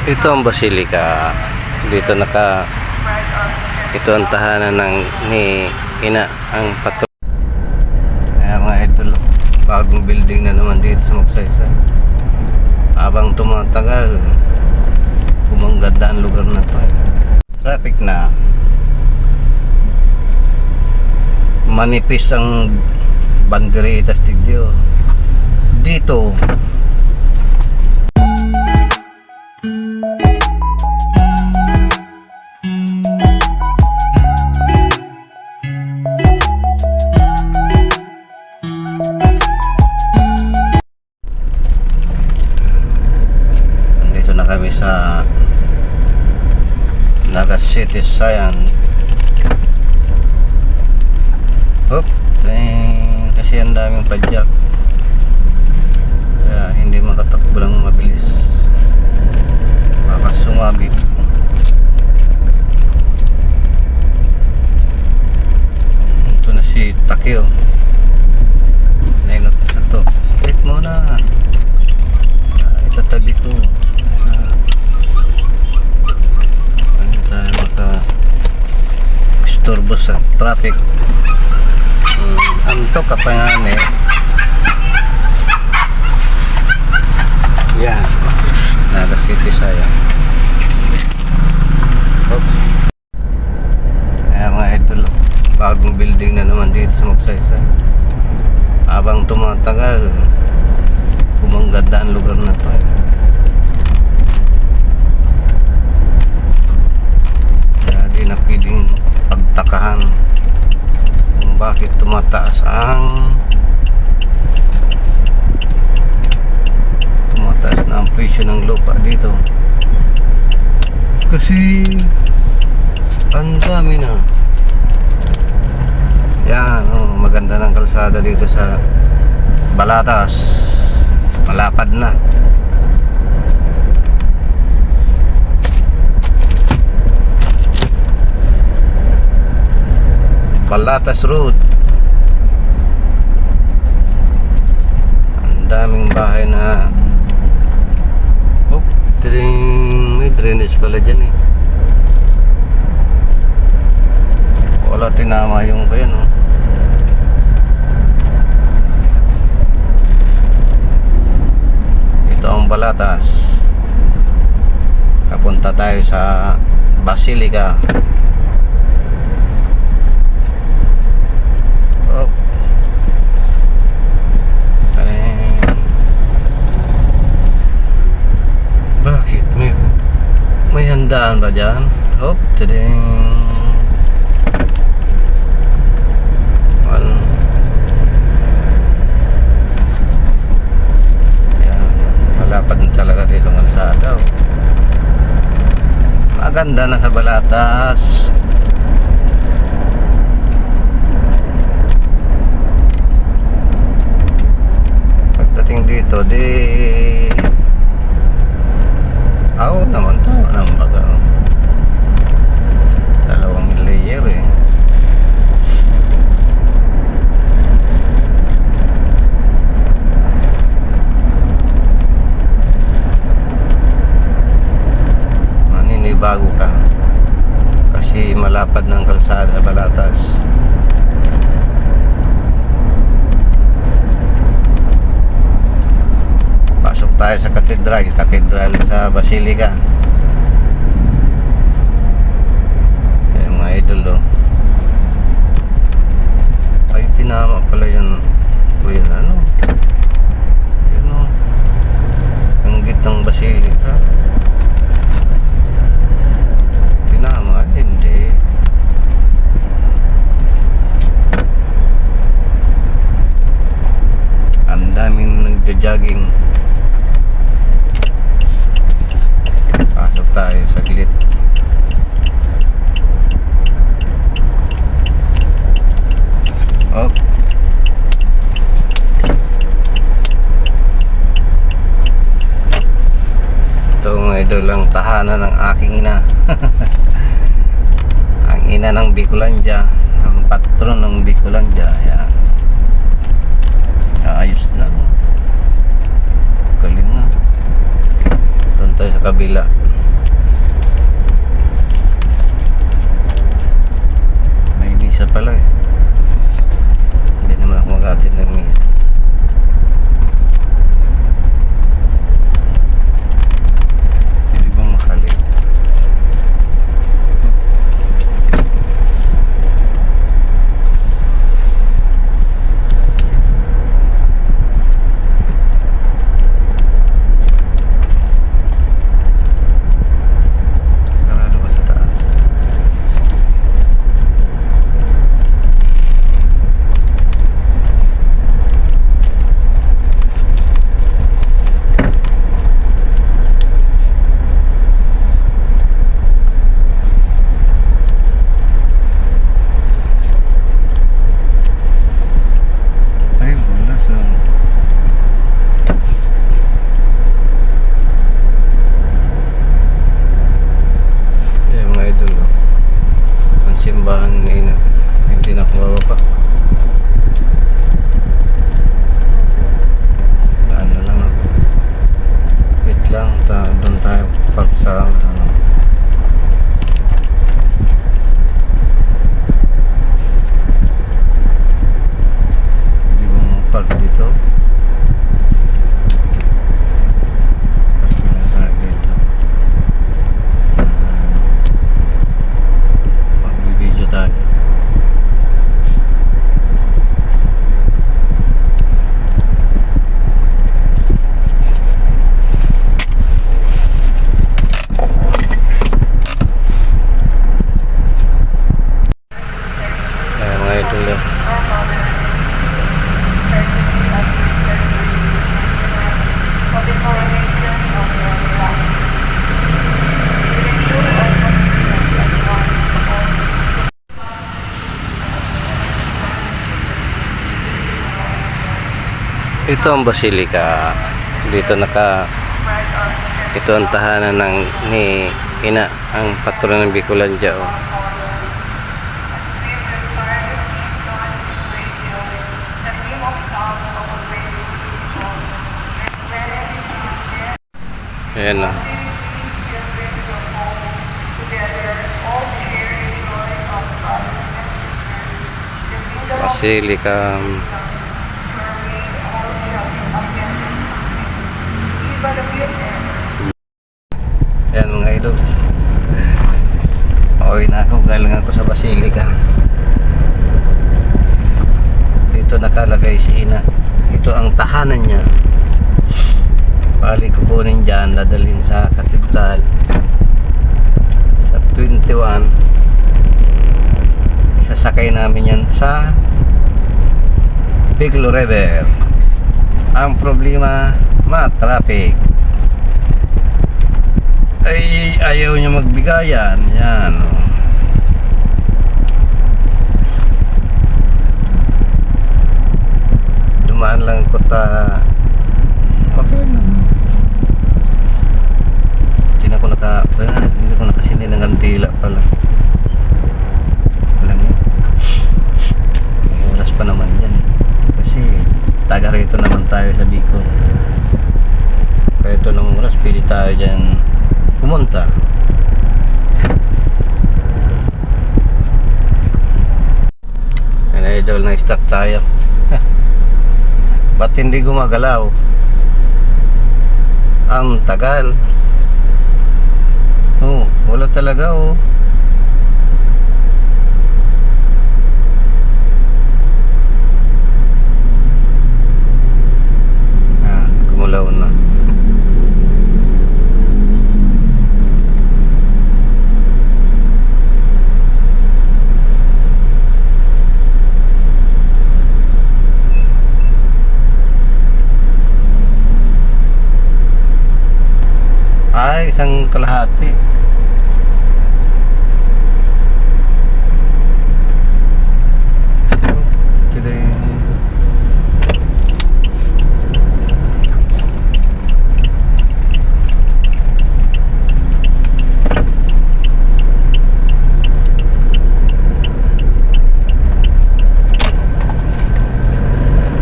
Ito ang Basilica. Dito ito ang tahanan ni Ina ang patron. Kaya mga idol, bagong building na naman dito sa Magsaysay. Habang tumatagal, gumaganda ang lugar na to. Traffic na. Manipis ang banderitas tigdio. Dito na kami sa Naga City Sayan. Kasi ang daming padyak, kaya hindi makatakbo lang mabilis, baka sumabit. Ito na si Takeo, nainot na sa to. Wait muna, itatabi ko. Hindi tayo maka-istorbo sa traffic. Antok ka pa nga yan, Naga City Sayan. Kaya mga idol, bagong building na naman dito sa Magsaysay. Habang tumatagal, gumaganda ang lugar na to. Kaya di na pwedeng pagtakahan kung bakit tumataas na ang presyo ng lupa dito. Kasi ang dami na. Yan, maganda ng kalsada dito sa Balatas. Malapad na. Balatas Road. Ang daming bahay na. May drainage pala dyan eh. Wala tinama yung kaya no. Ito ang Balatas. Papunta tayo sa Basilica. May handaan ba dyan? Hop, tading. Yan, malapad na talaga dito ng kalsada. Maganda na sa Balatas. Pagdating dito, naman to ng baga. Dalawang layer eh. Maninibago ka kasi malapad ng kalsada Balatas. Pasok tayo sa katedral sa Basilica. Ayan mga idol ay tinama pala yun kuya, ano yun ang gitnang Basilica. Tinama, hindi. Ang daming nagja-jogging. Pasok tayo saglit. Ito mga idol ang tahanan ng aking ina. Ang ina ng Bicolandia, ang patron ng Bicolandia. Ayan. Ayos na. Galing na. Doon tayo sa kabila. Ito ang Basilica. Dito ito ang tahanan ni Ina, ang patron ng Bicolandia. Oh. Ayan o. Basilica. Ayan mga idol. Okay na ako, galing ako sa Basilica. Dito nakalagay si Ina. Ito ang tahanan niya. Bali kukunin dyan, dadalhin sa katedral sa 21. Sasakay namin yan sa Biglo River. Ang problema, traffic. Ay, ayaw niya magbigayan. Yan. Dumaan lang ko okay na. Hindi ko nakasinin ng kantila pala. Walang yan. May oras pa naman yan eh. Kasi taga rito naman tayo sa Bicol. Kaya ito ng oras, pili tayo dyan pumunta. Yan idol, na-stop tayo. Ba't hindi gumagalaw? Ang tagal. Oh, wala talaga oh. Gumulaw na. Ay, isang kalahati.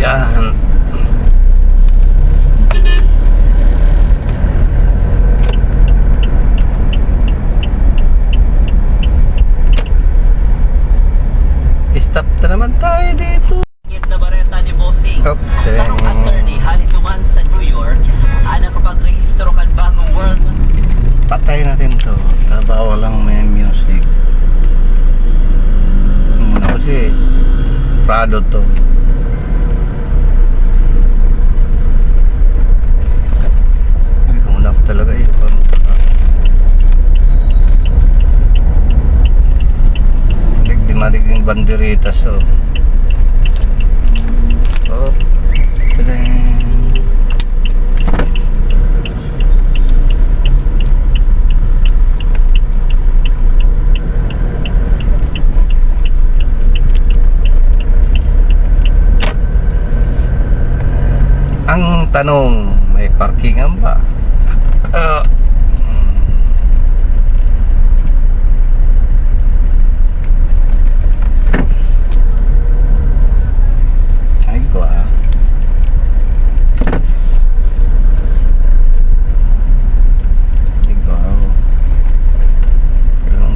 Yan. Stop na naman tayo dito. Na bareta ni Bossing. Sa attorney halituman sa New York, ana kapag rehistro kan bagong world. Patay natin to. Bawal lang may music. Muna kasi Prado to. Muna ko talaga yun. Maliging banderitas oh. Oh, tadang. Ang tanong, may parkingan ba?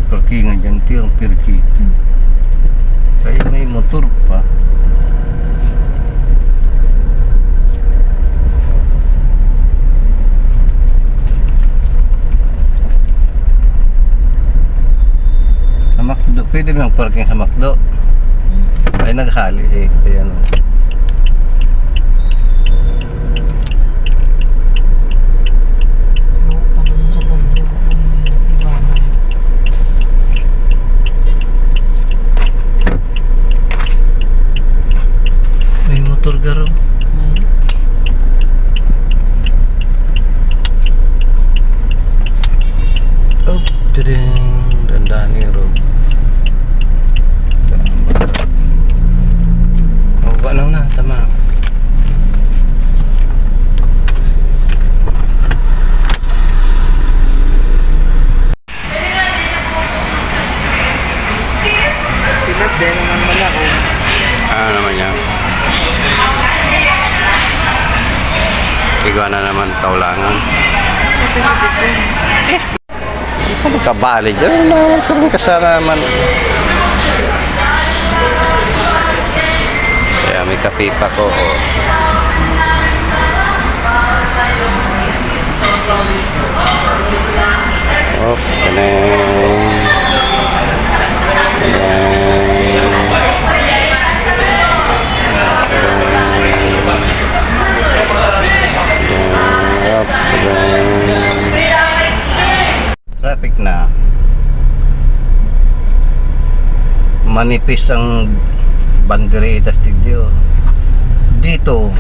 Parkingan dyan, tirong pirkit. Kaya may motor pa. Sa McDo, pwede mo parking sa McDo. Ay naghali eh, kaya ano. Garo. Oh, tadang, dandan ni Rob. Oh, Iguana naman kaulangan. Ano ka bali dyan? Ano naman kasaraman? Kaya may kapipa ko. Oh. Oh, kaneng. Traffic na. Manipis ang banderitas tigdio. Dito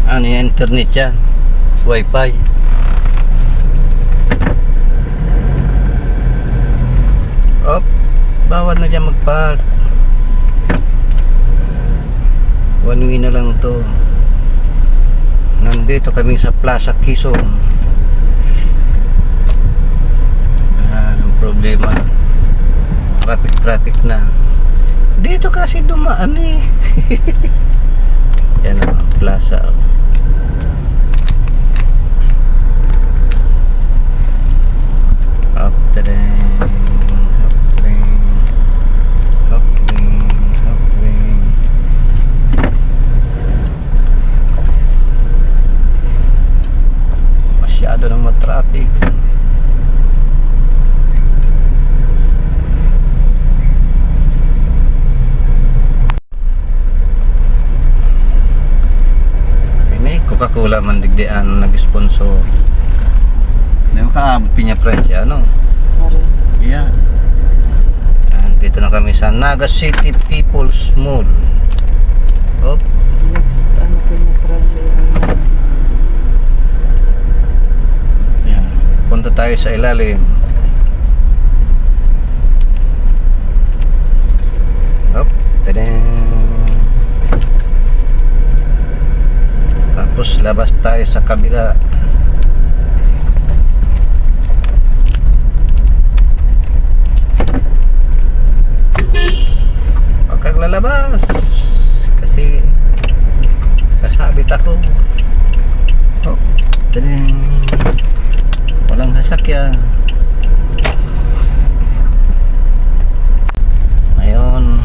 ano yung internet yan, wifi. Op, bawal na dyan magpark. One way na lang to. Nandito kami sa Plaza Quezon. Ang problema, traffic na. Dito kasi dumaan eh. Yan ang plaza. Up train, up train, up train, up train. Masyado nang matraffic. Coca-Cola man digdian nag-sponsor. Di ba kaabot pinya price ano? Yeah. Dito na kami sa Naga City People's Mall. Hop. Next, ano pinya price yan? Yan. Punta tayo sa ilalim. Hop. Tadang. Tapos labas tayo sa kabila. Huwag kang lalabas kasi sasabit ako. Oh, taling. Walang sasakyan. Ngayon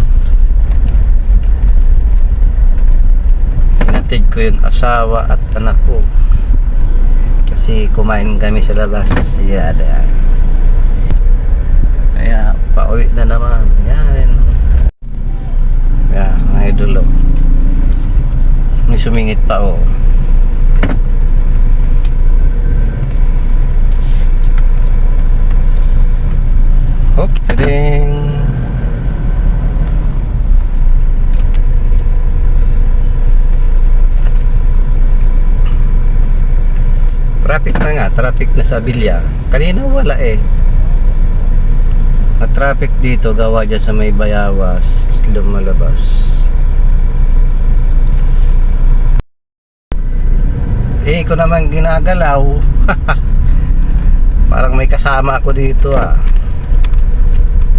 hinatid ko yung asawa at anak ko kasi kumain kami sa labas. Yada. Kaya pauwi na naman. Yan. Kaya mga idolo, may sumingit pa oh. Hop, ding. Traffic na nga, traffic na sa Bilya. Kanina wala eh. At traffic dito gawa dyan sa may Bayawas, lumalabas. Eh, ko naman ginagalaw. Parang may kasama ako dito ah.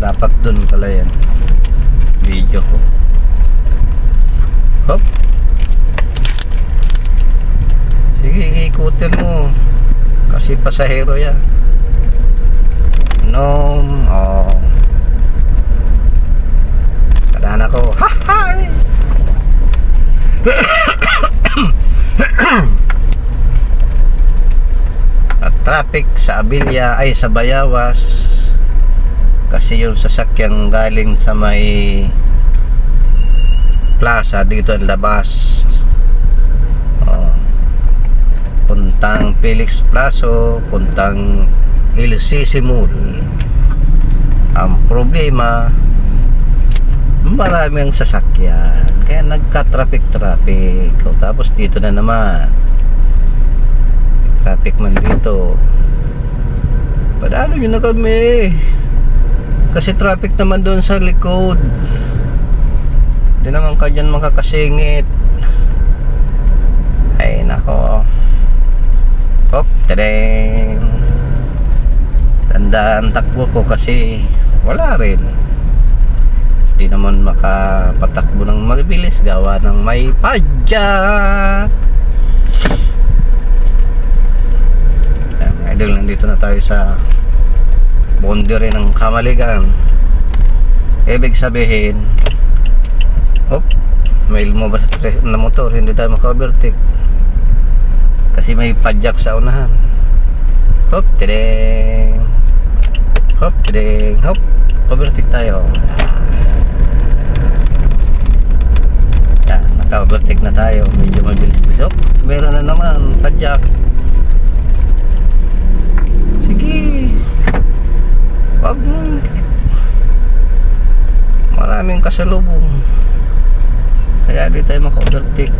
Dapat dun pala yan. Video ko. Hop. Sige, ikutin mo. Kasi pasahero yan. No, oh. Kadaan ako. Ha-hay! At traffic sa Abilia, ay sa Bayawas. Kasi yung sasakyang galing sa may plaza, dito ang labas. Puntang Felix Plaza, puntang LCC Mall. Ang problema, maraming sasakyan, kaya nagka-traffic. Tapos dito na naman traffic man dito. Padalo nyo na kami kasi traffic naman doon sa likod. Hindi naman ka dyan makakasingit. Ay nako. Hop, tadeng. Tandaan takbo ko kasi wala rin. Hindi naman makapatakbo ng mabilis gawa ng may padyak. idol, nandito na tayo sa boundary ng Kamaligan. Ibig sabihin, may lumabas na motor, hindi tayo maka-overtake kasi may padjak sa unahan. Tideng, tideng, overtake tayo. Yan, naka-overtake na tayo, medyo mabilis-bilis. Meron na naman padjak. Sige, wag mo, maraming kasalubong, kaya di tayo maka-overtake.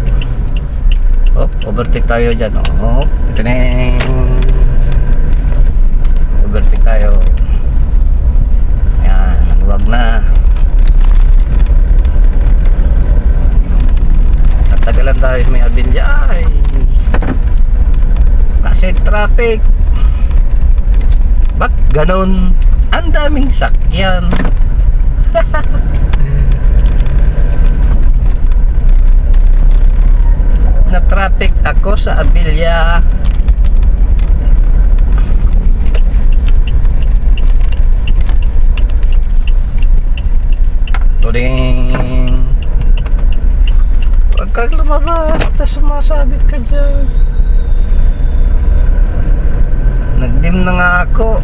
Overtake tayo dyan. Ito na, overtake tayo. Ayan, wag na. Natagalan tayo may abilya kasi traffic. Ba't ganon? Ang daming sakyan. Na-traffic ako sa abilya. Turing. Huwag kang lumabas, tapos sumasabit ka dyan. Nagdim na nga ako.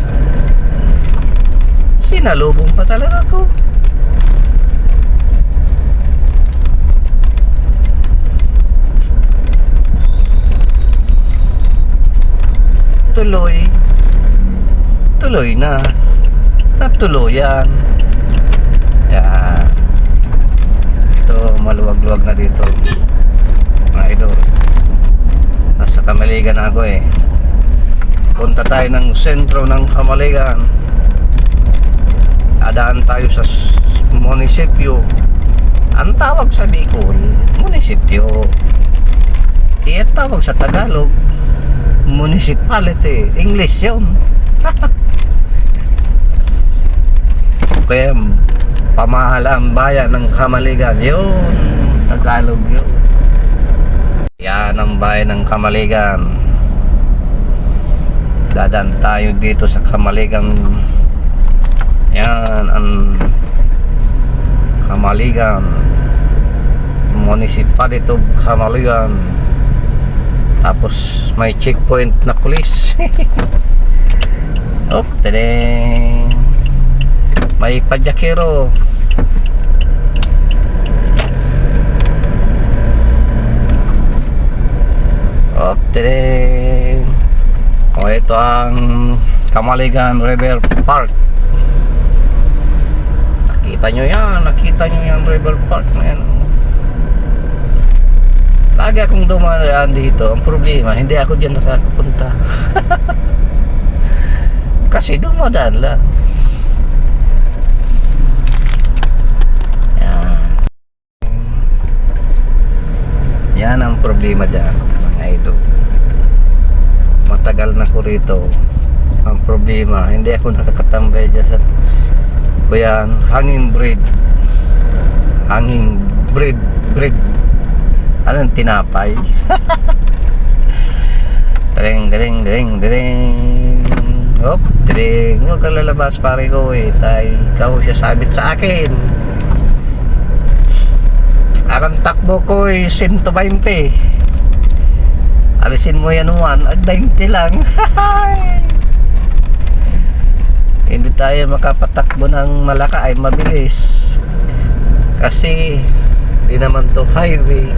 Sinalubong pa talaga ako. Tuloy na. Natuluyan. Yan. Ito, maluwag-luwag na dito, mga idol. Nasa Kamaligan ako eh. Punta tayo ng sentro ng Kamaligan. Adaan tayo sa munisipyo. Ang tawag sa Bicol, munisipyo. Ang tawag sa Tagalog, municipality. English yun. Kaya pamahalaan bayan ng Kamaligan, yun, Tagalog yun. Yan ang bayan ng Kamaligan. Dadaan tayo dito sa Kamaligan. Yan ang Kamaligan, municipality of Kamaligan. Tapos may checkpoint na police. Tadeng, may padjakero. Tadeng. Ito ang Kamaligan River Park. Nakita nyo yan, River Park na yan. Lagi akong dumaan dito. Ang problema, hindi ako dyan nakakapunta. Kasi dumadaan lang. Yan ang problema dyan, mga idol. Matagal na ko rito. Ang problema, hindi ako nakakatambay dyan sa kuyan, hanging bread. Anong tinapay? Dring. Dring. Huwag kang lalabas, pare ko eh. Ikaw siya sabit sa akin. Ang takbo ko eh 120. Alisin mo yan 1, 20 lang. Hindi tayo makapatakbo ng malaka ay mabilis. Kasi di naman to highway.